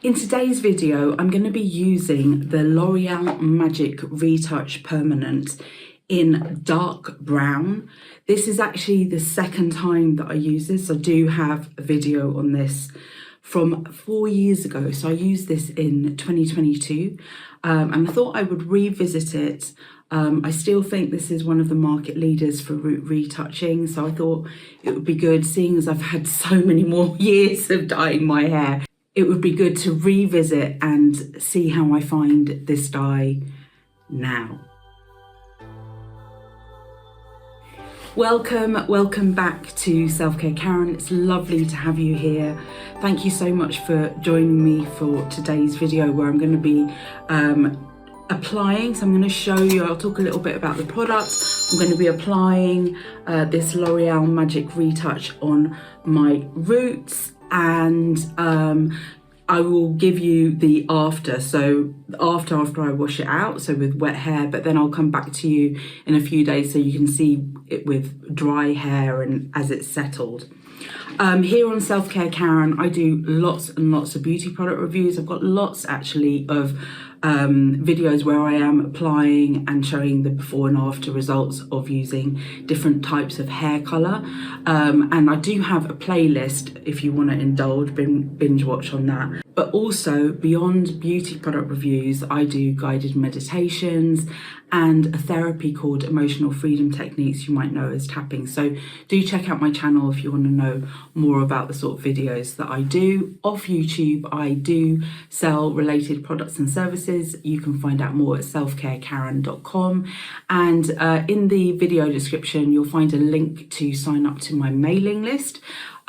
In today's video, I'm going to be using the L'Oreal Magic Retouch Permanent in dark brown. This is actually the second time that I use this. I do have a video on this from 4 years ago. So I used this in 2022 and I thought I would revisit it. I still think this is one of the market leaders for retouching. So I thought it would be good, seeing as I've had so many more years of dyeing my hair, it would be good to revisit and see how I find this dye now. Welcome back to Self-Care Karen. It's lovely to have you here. Thank you so much for joining me for today's video where I'm going to be applying. So I'm going to show you, I'll talk a little bit about the product. I'm going to be applying this L'Oreal Magic Retouch on my roots, and I will give you the after. So after I wash it out, so with wet hair, but then I'll come back to you in a few days so you can see it with dry hair and as it's settled. Here on Self-Care Karen, I do lots and lots of beauty product reviews. I've got lots actually of videos where I am applying and showing the before and after results of using different types of hair colour. And I do have a playlist if you want to indulge, binge watch on that. But also beyond beauty product reviews, I do guided meditations and a therapy called Emotional Freedom Techniques, you might know as tapping. So do check out my channel if you want to know more about the sort of videos that I do. Off YouTube, I do sell related products and services. You can find out more at selfcarekaren.com. And in the video description, you'll find a link to sign up to my mailing list.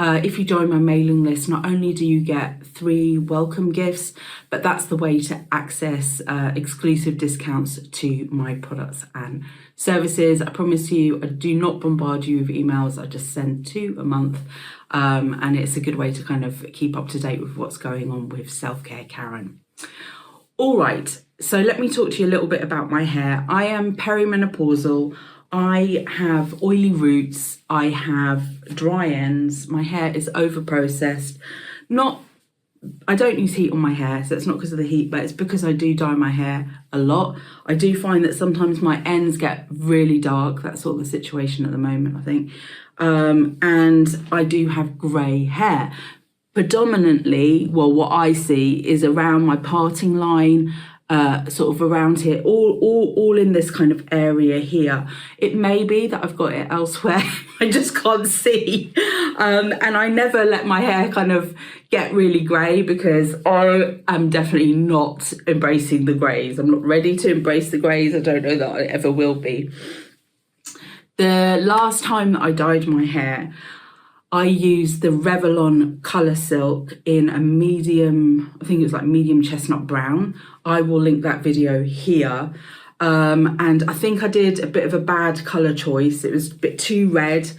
If you join my mailing list, not only do you get 3 welcome gifts, but that's the way to access exclusive discounts to my products and services. I promise you, I do not bombard you with emails. I just send 2 a month. And it's a good way to kind of keep up to date with what's going on with Self-Care Karen. All right, so let me talk to you a little bit about my hair. I am perimenopausal. I have oily roots, I have dry ends, my hair is over processed. I don't use heat on my hair, so it's not because of the heat, but it's because I do dye my hair a lot. I do find that sometimes my ends get really dark. That's sort of the situation at the moment, I think. And I do have grey hair. Predominantly, well, what I see is around my parting line, sort of around here, all in this kind of area here. It may be that I've got it elsewhere, I just can't see. And I never let my hair kind of get really grey because I am definitely not embracing the greys. I'm not ready to embrace the greys. I don't know that I ever will be. The last time that I dyed my hair, I used the Revlon Colour Silk in a medium, I think it was like medium chestnut brown. I will link that video here. And I think I did a bit of a bad colour choice. It was a bit too red.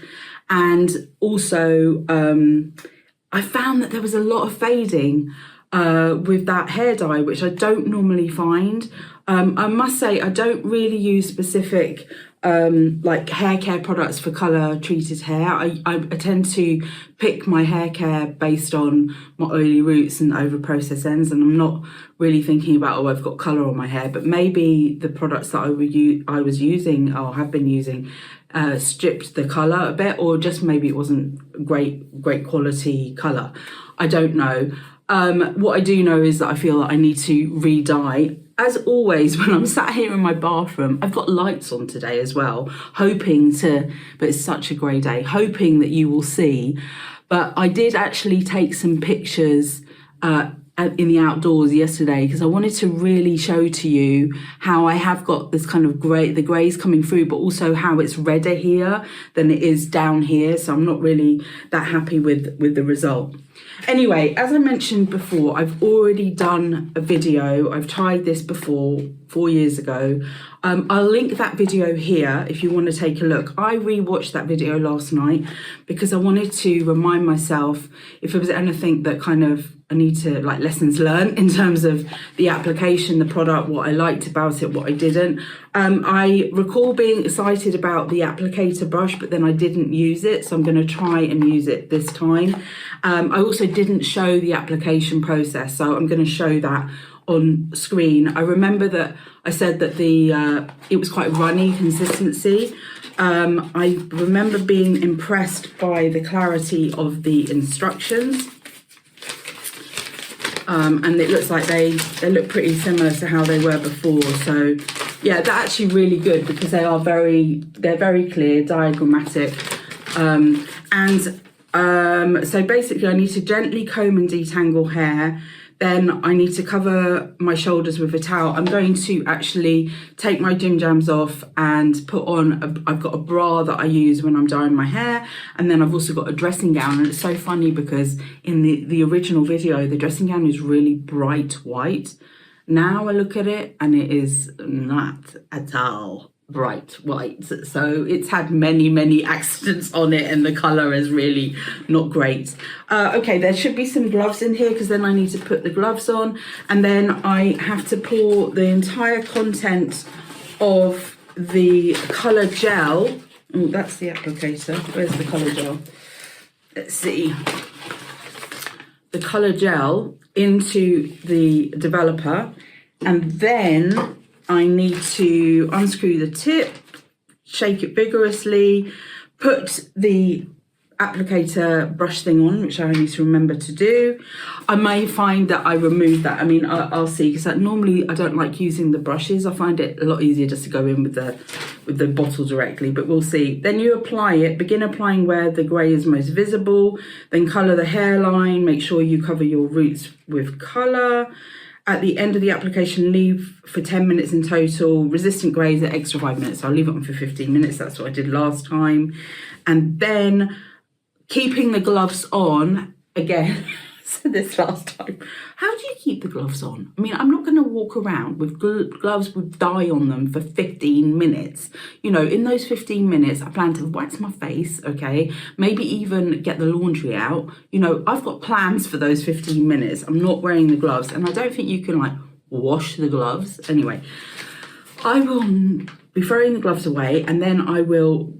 And also, I found that there was a lot of fading with that hair dye, which I don't normally find. I must say, I don't really use specific like hair care products for colour treated hair. I tend to pick my hair care based on my oily roots and over processed ends, and I'm not really thinking about, oh, I've got colour on my hair, but maybe the products that I was using or have been using stripped the colour a bit, or just maybe it wasn't great quality colour. I don't know. What I do know is that I feel that I need to re-dye. As always, when I'm sat here in my bathroom, I've got lights on today as well, hoping to, but it's such a grey day, hoping that you will see. But I did actually take some pictures in the outdoors yesterday because I wanted to really show to you how I have got this kind of grey, the greys coming through, but also how it's redder here than it is down here. So I'm not really that happy with the result. Anyway, as I mentioned before, I've already done a video. I've tried this before, 4 years ago. I'll link that video here if you want to take a look. I rewatched that video last night because I wanted to remind myself if there was anything that kind of I need to, like, lessons learned in terms of the application, the product, what I liked about it, what I didn't. I recall being excited about the applicator brush, but then I didn't use it, so I'm going to try and use it this time. I also didn't show the application process, so I'm going to show that on screen. I remember that I said that it was quite runny consistency. I remember being impressed by the clarity of the instructions. And it looks like they look pretty similar to how they were before. So yeah, they're actually really good because they're very clear, diagrammatic. So basically I need to gently comb and detangle hair. Then I need to cover my shoulders with a towel. I'm going to actually take my gym jams off and put on, I've got a bra that I use when I'm dyeing my hair. And then I've also got a dressing gown. And it's so funny because in the original video, the dressing gown is really bright white. Now I look at it and it is not at all bright white. So it's had many accidents on it and the colour is really not great. Okay, there should be some gloves in here because then I need to put the gloves on, and then I have to pour the entire content of the colour gel. Oh, that's the applicator. Where's the colour gel? Let's see. The colour gel into the developer, and then I need to unscrew the tip, shake it vigorously, put the applicator brush thing on, which I need to remember to do. I may find that I remove that. I mean, I'll see, because normally I don't like using the brushes. I find it a lot easier just to go in with the bottle directly, but we'll see. Then you apply it, begin applying where the grey is most visible, then colour the hairline, make sure you cover your roots with colour. At the end of the application, leave for 10 minutes in total. Resistant greys at extra 5 minutes. I'll leave it on for 15 minutes. That's what I did last time. And then keeping the gloves on again. So this last time. How do you keep the gloves on? I mean, I'm not going to walk around with gloves with dye on them for 15 minutes. You know, in those 15 minutes, I plan to wax my face, okay? Maybe even get the laundry out. You know, I've got plans for those 15 minutes. I'm not wearing the gloves, and I don't think you can, like, wash the gloves. Anyway, I will be throwing the gloves away, and then I will,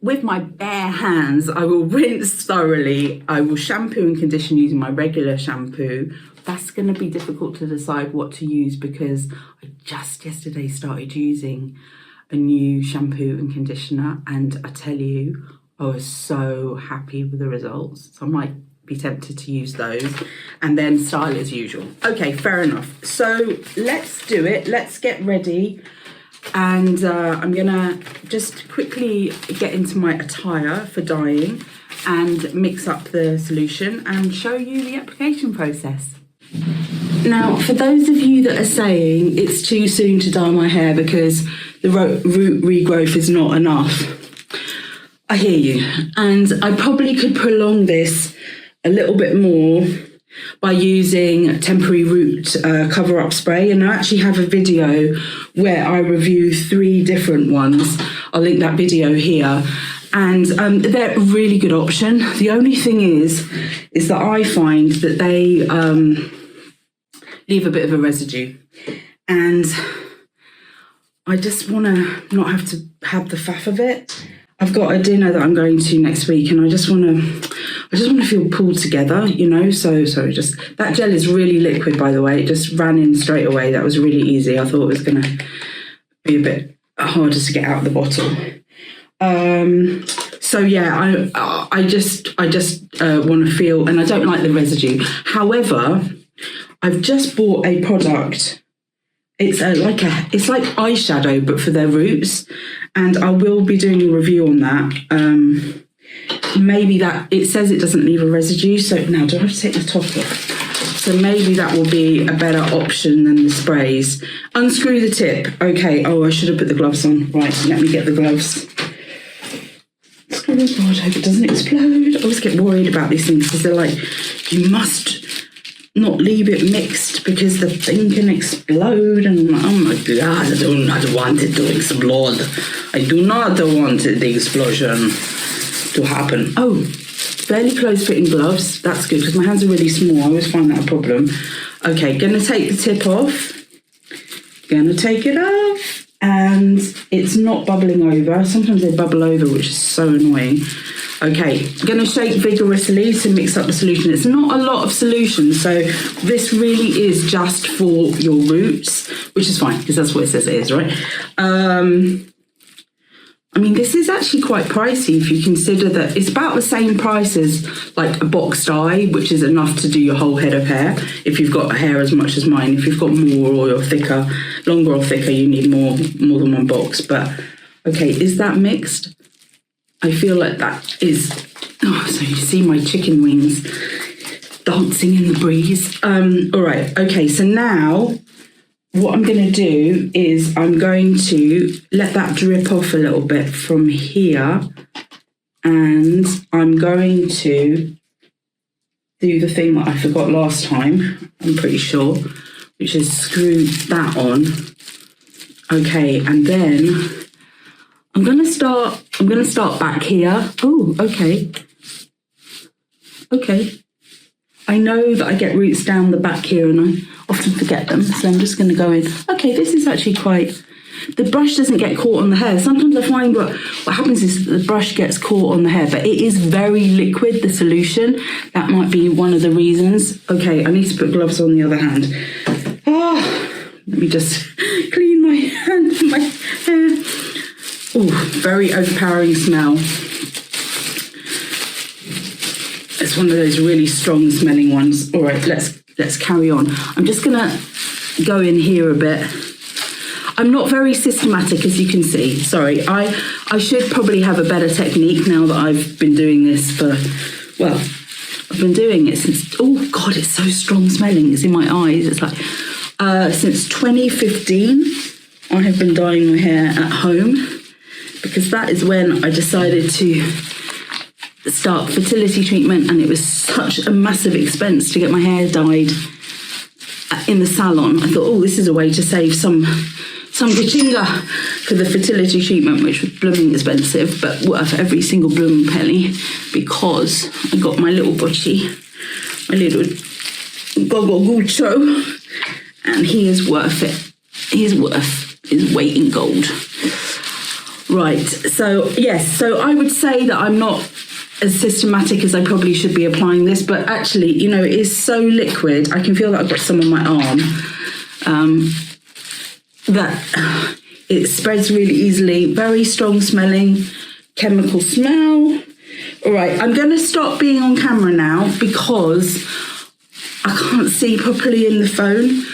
with my bare hands, I will rinse thoroughly. I will shampoo and condition using my regular shampoo. That's going to be difficult to decide what to use because I just yesterday started using a new shampoo and conditioner, and I tell you, I was so happy with the results. So I might be tempted to use those and then style as usual. Okay, fair enough. So let's do it. Let's get ready. And I'm gonna just quickly get into my attire for dyeing and mix up the solution and show you the application process. Now, for those of you that are saying it's too soon to dye my hair because the root regrowth is not enough, I hear you. And I probably could prolong this a little bit more by using temporary root cover-up spray, and I actually have a video where I review 3 different ones. I'll link that video here, and they're a really good option. The only thing is that I find that they leave a bit of a residue, and I just want to not have to have the faff of it. I've got a dinner that I'm going to next week, and I just want to feel pulled together, you know. So just that gel is really liquid, by the way. It just ran in straight away. That was really easy. I thought it was going to be a bit harder to get out of the bottle. So yeah, I just want to feel, and I don't like the residue. However, I've just bought a product. It's like eyeshadow, but for their roots, and I will be doing a review on that. Maybe that, it says it doesn't leave a residue, so now do I have to take the top off? So maybe that will be a better option than the sprays. Unscrew the tip. Okay, oh, I should have put the gloves on. Right, let me get the gloves. Oh God, I hope it doesn't explode. I always get worried about these things because they're like, you must not leave it mixed because the thing can explode, and I'm like, oh my God, I do not want it to explode. I do not want the explosion to happen. Oh, fairly close fitting gloves. That's good because my hands are really small. I always find that a problem. Okay, gonna take the tip off. Gonna take it off, and it's not bubbling over. Sometimes they bubble over, which is so annoying. Okay, I'm going to shake vigorously to mix up the solution. It's not a lot of solution, so this really is just for your roots, which is fine because that's what it says it is, right? I mean, this is actually quite pricey if you consider that it's about the same price as like a box dye, which is enough to do your whole head of hair. If you've got hair as much as mine, if you've got more or you're thicker, longer or thicker, you need more than one box. But okay, is that mixed? I feel like that is, oh, so you see my chicken wings dancing in the breeze. All right, okay, so now what I'm going to do is I'm going to let that drip off a little bit from here, and I'm going to do the thing that I forgot last time, I'm pretty sure, which is screw that on. Okay, and then I'm going to start back here. Oh, okay. Okay. I know that I get roots down the back here and I often forget them, so I'm just going to go in. Okay, this is actually quite... The brush doesn't get caught on the hair. Sometimes I find what happens is the brush gets caught on the hair, but it is very liquid, the solution. That might be one of the reasons. Okay, I need to put gloves on the other hand. Let me just clean my hand and my hair. Oh, very overpowering smell. It's one of those really strong smelling ones. All right, let's carry on. I'm just gonna go in here a bit. I'm not very systematic, as you can see. Sorry, I should probably have a better technique now that I've been doing this for, well, I've been doing it since, oh God, it's so strong smelling. It's in my eyes. It's like, since 2015, I have been dyeing my hair at home because that is when I decided to start fertility treatment, and it was such a massive expense to get my hair dyed in the salon. I thought, oh, this is a way to save some gachinga for the fertility treatment, which was blooming expensive, but worth every single blooming penny because I got my little butchie, my little gogo gucho, and he is worth it. He is worth his weight in gold. Right, so yes, so I would say that I'm not as systematic as I probably should be applying this, but actually, you know, it is so liquid. I can feel that I've got some on my arm. That it spreads really easily. Very strong smelling, chemical smell. All right, I'm going to stop being on camera now because I can't see properly in the phone.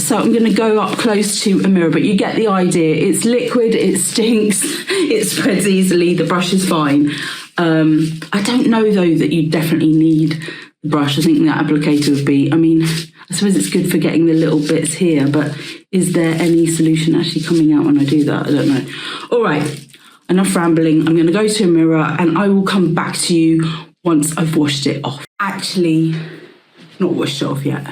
So I'm going to go up close to a mirror, but you get the idea. It's liquid, it stinks, it spreads easily, the brush is fine. I don't know, though, that you definitely need the brush. I think that applicator would be, I mean, I suppose it's good for getting the little bits here, but is there any solution actually coming out when I do that? I don't know. All right, enough rambling. I'm going to go to a mirror and I will come back to you once I've washed it off. Actually, not washed it off yet.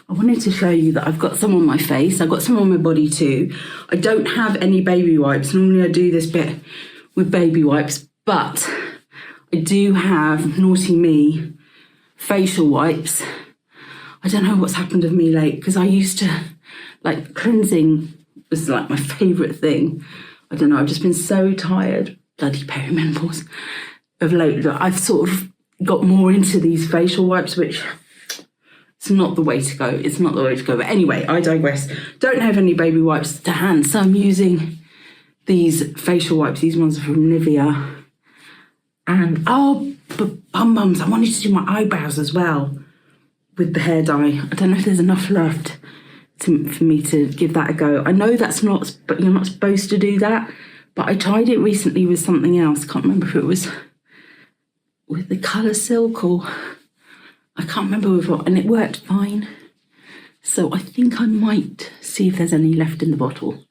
I wanted to show you that I've got some on my face. I've got some on my body too. I don't have any baby wipes. Normally I do this bit with baby wipes, but I do have, naughty me, facial wipes. I don't know what's happened with me late, because I used to, like, cleansing was like my favourite thing. I don't know, I've just been so tired, bloody perimenopause, of late that I've sort of got more into these facial wipes, which it's not the way to go. It's not the way to go. But anyway, I digress. Don't have any baby wipes to hand, so I'm using these facial wipes. These ones are from Nivea. And, oh, but bum bums, I wanted to do my eyebrows as well with the hair dye. I don't know if there's enough left for me to give that a go. I know that's not, but you're not supposed to do that. But I tried it recently with something else. Can't remember if it was with the colour silk or I can't remember with what, and it worked fine. So I think I might see if there's any left in the bottle.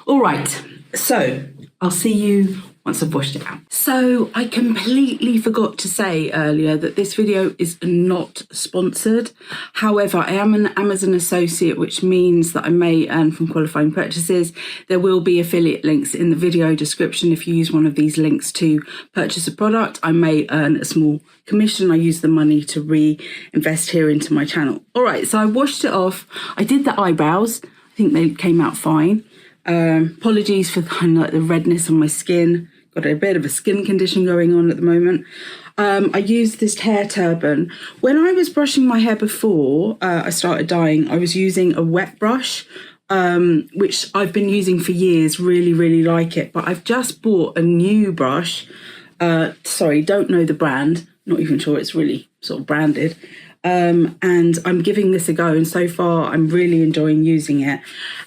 All right, so I'll see you once I've washed it out. So I completely forgot to say earlier that this video is not sponsored. However, I am an Amazon associate, which means that I may earn from qualifying purchases. There will be affiliate links in the video description. If you use one of these links to purchase a product, I may earn a small commission. I use the money to reinvest here into my channel. All right, so I washed it off. I did the eyebrows. I think they came out fine. Apologies for kind of like the redness on my skin. got a bit of a skin condition going on at the moment. I used this hair turban. When I was brushing my hair before I started dyeing, I was using a wet brush, which I've been using for years, really like it. But I've just bought a new brush. Sorry, don't know the brand. Not even sure it's really sort of branded. And I'm giving this a go, and so far I'm really enjoying using it.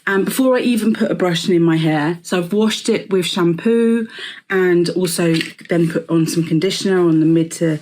And before I even put a brush in my hair, so I've washed it with shampoo and also then put on some conditioner on the mid to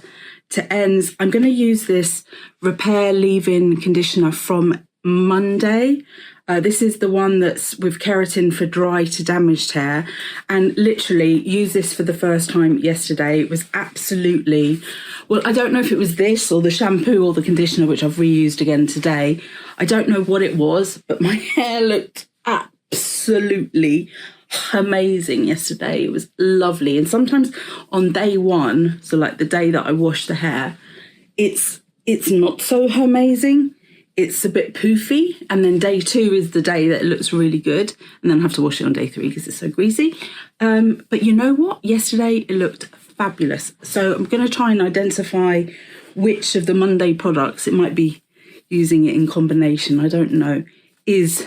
ends. I'm going to use this Repair Leave-In conditioner from Monday. This is the one that's with keratin for dry to damaged hair, and literally used this for the first time yesterday. It was absolutely, well, I don't know if it was this or the shampoo or the conditioner, which I've reused again today. I don't know what it was, but my hair looked absolutely amazing yesterday. It was lovely. And sometimes on day one, so like the day that I wash the hair, it's not so amazing. It's a bit poofy, and then day 2 is the day that it looks really good, and then I have to wash it on day 3 because it's so greasy. But you know what? Yesterday it looked fabulous. So I'm going to try and identify which of the Monday products, it might be using it in combination, I don't know, is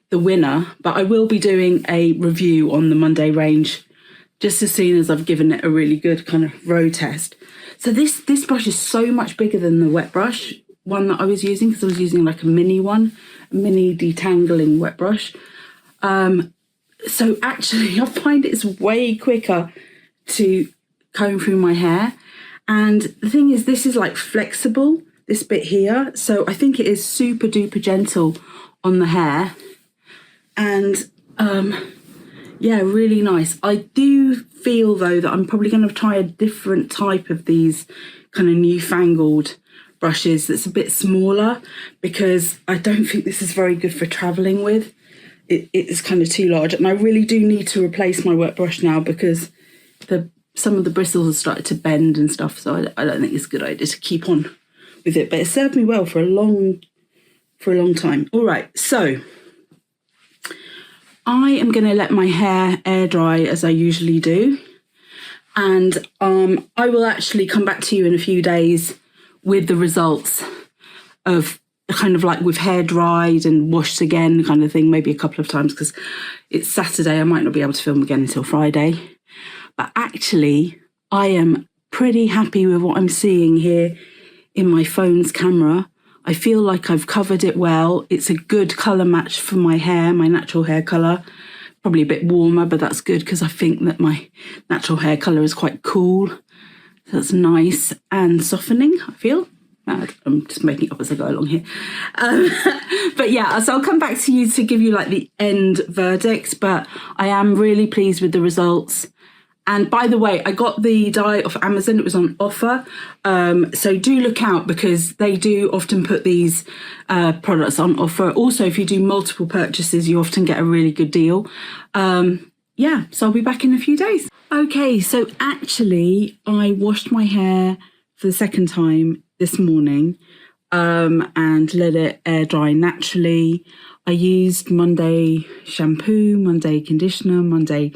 the winner. But I will be doing a review on the Monday range just as soon as I've given it a really good kind of row test. So this brush is so much bigger than the wet brush one that I was using, because I was using like a mini detangling wet brush. So actually I find it's way quicker to comb through my hair. And the thing is, this is like flexible, this bit here. So I think it is super duper gentle on the hair. And yeah, really nice. I do feel though that I'm probably going to try a different type of these kind of newfangled brushes that's a bit smaller, because I don't think this is very good for traveling with. It's kind of too large, and I really do need to replace my wet brush now because some of the bristles have started to bend and stuff, so I don't think it's a good idea to keep on with it, but it served me well for a long time. All right, so I am going to let my hair air dry as I usually do, and I will actually come back to you in a few days with the results of kind of like with hair dried and washed again kind of thing, maybe a couple of times because it's Saturday. I might not be able to film again until Friday. But actually, I am pretty happy with what I'm seeing here in my phone's camera. I feel like I've covered it well. It's a good colour match for my hair, my natural hair colour. Probably a bit warmer, but that's good because I think that my natural hair colour is quite cool. That's nice and softening, I feel. I'm just making it up as I go along here. But yeah, so I'll come back to you to give you like the end verdict, but I am really pleased with the results. And by the way, I got the dye off Amazon. It was on offer. So do look out because they do often put these products on offer. Also, if you do multiple purchases, you often get a really good deal. Yeah, so I'll be back in a few days. Okay, so actually I washed my hair for the second time this morning and let it air dry naturally. I used Monday shampoo, Monday conditioner, Monday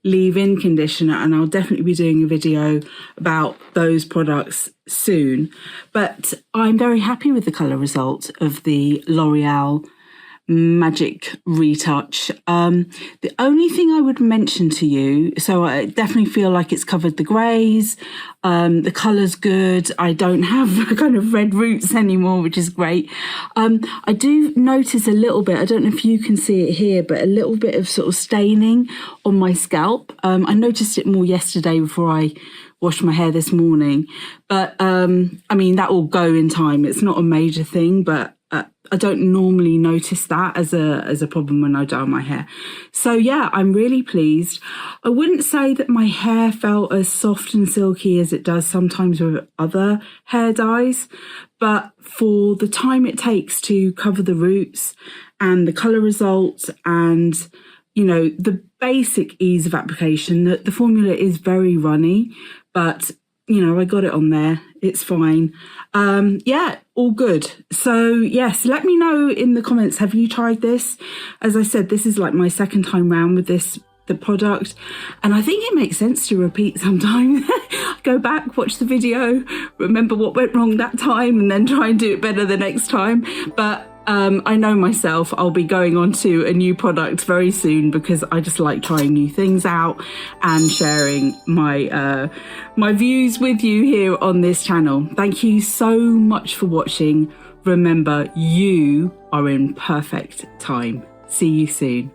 leave-in conditioner, and I'll definitely be doing a video about those products soon. But I'm very happy with the colour result of the L'Oreal Magic Retouch. The only thing I would mention to you, so I definitely feel like it's covered the greys, the colour's good, I don't have kind of red roots anymore, which is great. I do notice a little bit, I don't know if you can see it here, but a little bit of sort of staining on my scalp. I noticed it more yesterday before I washed my hair this morning, but I mean that will go in time. It's not a major thing, but I don't normally notice that as a problem when I dye my hair. So yeah, I'm really pleased. I wouldn't say that my hair felt as soft and silky as it does sometimes with other hair dyes, but for the time it takes to cover the roots and the colour results and, you know, the basic ease of application, the formula is very runny, but you know, I got it on there. It's fine. Yeah, all good. So yes, let me know in the comments, have you tried this? As I said, this is like my second time round with this the product, and I think it makes sense to repeat sometimes. Go back, watch the video, remember what went wrong that time, and then try and do it better the next time. But I know myself, I'll be going on to a new product very soon because I just like trying new things out and sharing my my views with you here on this channel. Thank you so much for watching. Remember, you are in perfect time. See you soon.